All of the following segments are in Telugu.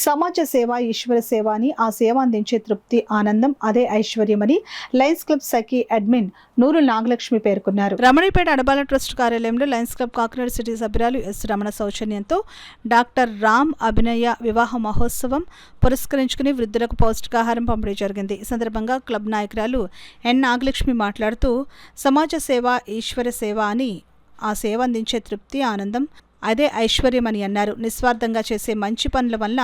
సమాజ సేవ ఈశ్వర సేవ అని, ఆ సేవ అందించే తృప్తి ఆనందం అదే ఐశ్వర్యమని లయన్స్ క్లబ్ సఖీ అడ్మిన్ నూరు నాగలక్ష్మి పేర్కొన్నారు. రమణిపేట అడబాల ట్రస్ట్ కార్యాలయంలో లయన్స్ క్లబ్ కాకినాడ సిటీ సభ్యురాలు ఎస్ రమణ సౌజన్యంతో డాక్టర్ రామ్ అభినయ వివాహ మహోత్సవం పురస్కరించుకుని వృద్ధులకు పౌష్టికాహారం పంపిణీ జరిగింది. ఈ సందర్భంగా క్లబ్ నాయకురాలు ఎన్ నాగలక్ష్మి మాట్లాడుతూ సమాజ సేవ ఈశ్వర సేవ అని, ఆ సేవ అందించే తృప్తి ఆనందం అదే ఐశ్వర్యమని అన్నారు. నిస్వార్థంగా చేసే మంచి పనుల వల్ల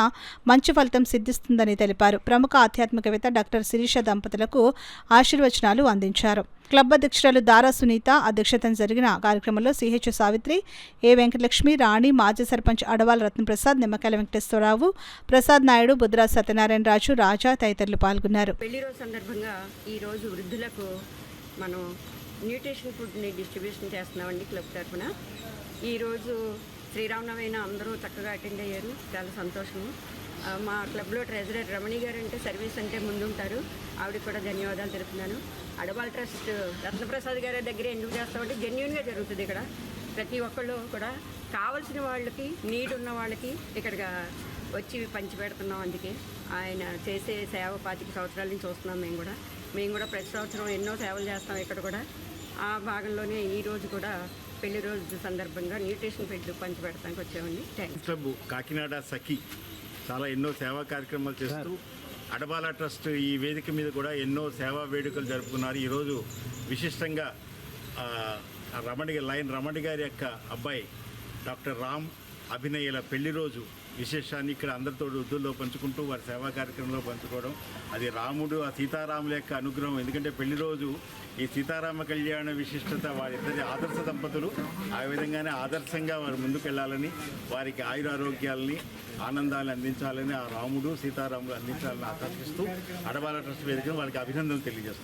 మంచి ఫలితం సిద్ధిస్తుందని తెలిపారు. ప్రముఖ ఆధ్యాత్మికవేత్త డాక్టర్ శిరీష దంపతులకు ఆశీర్వచనాలు అందించారు. క్లబ్ అధ్యక్షురాలు దారా సునీత అధ్యక్షతన జరిగిన కార్యక్రమంలో సిహెచ్ సావిత్రి, ఏ వెంకటలక్ష్మి, రాణి, మాజీ సర్పంచ్ అడవాల రత్నప్రసాద్, నిమ్మకాయల వెంకటేశ్వరరావు, ప్రసాద్ నాయుడు, బుద్రాజ్ సత్యనారాయణ రాజు, రాజా తదితరులు పాల్గొన్నారు. పెళ్లి రోజు సందర్భంగా ఈరోజు వృద్ధులకు మనం న్యూట్రిషన్ ఫుడ్ని డిస్ట్రిబ్యూషన్ చేస్తున్నామండి క్లబ్ తరఫున. ఈరోజు శ్రీరామనవమి అందరూ చక్కగా అటెండ్ అయ్యారు, చాలా సంతోషము. మా క్లబ్లో ట్రెజరర్ రమణి గారు అంటే సర్వీస్ అంటే ముందుంటారు, ఆవిడకి కూడా ధన్యవాదాలు తెలుపుతున్నాను. అడబాల్ ట్రస్ట్ రత్నప్రసాద్ గారి దగ్గర ఎందుకు చేస్తామంటే జెన్యూన్గా జరుగుతుంది. ఇక్కడ ప్రతి ఒక్కళ్ళు కూడా కావాల్సిన వాళ్ళకి, నీడ్ ఉన్న వాళ్ళకి ఇక్కడికి వచ్చి పంచి పెడుతున్నాం. అందుకే ఆయన చేసే సేవ 25 సంవత్సరాల నుంచి చూస్తున్నాం. మేము కూడా ప్రతి సంవత్సరం ఎన్నో సేవలు చేస్తాం ఇక్కడ కూడా. ఆ భాగంలోనే ఈరోజు కూడా పెళ్లి రోజు సందర్భంగా న్యూట్రిషన్ ఫుడ్ పంచిపెడతానికి వచ్చామండి. థ్యాంక్స్. క్లబ్ కాకినాడ సఖీ చాలా ఎన్నో సేవా కార్యక్రమాలు చేస్తూ అడబాల ట్రస్ట్ ఈ వేదిక మీద కూడా ఎన్నో సేవా వేడుకలు జరుపుకున్నారు. ఈరోజు విశిష్టంగా రమణి గారి యొక్క అబ్బాయి డాక్టర్ రామ్ అభినయల పెళ్లి రోజు విశేషాన్ని ఇక్కడ అందరితో వృద్ధుల్లో పంచుకుంటూ వారి సేవా కార్యక్రమంలో పంచుకోవడం, అది రాముడు ఆ సీతారాముల యొక్క అనుగ్రహం. ఎందుకంటే పెళ్లి రోజు ఈ సీతారామ కళ్యాణ విశిష్టత వారిద్దరి ఆదర్శ దంపతులు, ఆ విధంగానే ఆదర్శంగా వారు ముందుకెళ్లాలని, వారికి ఆయురారోగ్యాలని ఆనందాన్ని అందించాలని, ఆ రాముడు సీతారాములు అందించాలని ఆకాంక్షిస్తూ అడబాల ట్రస్ట్ వేదికను వారికి అభినందనలు తెలియజేస్తున్నాం.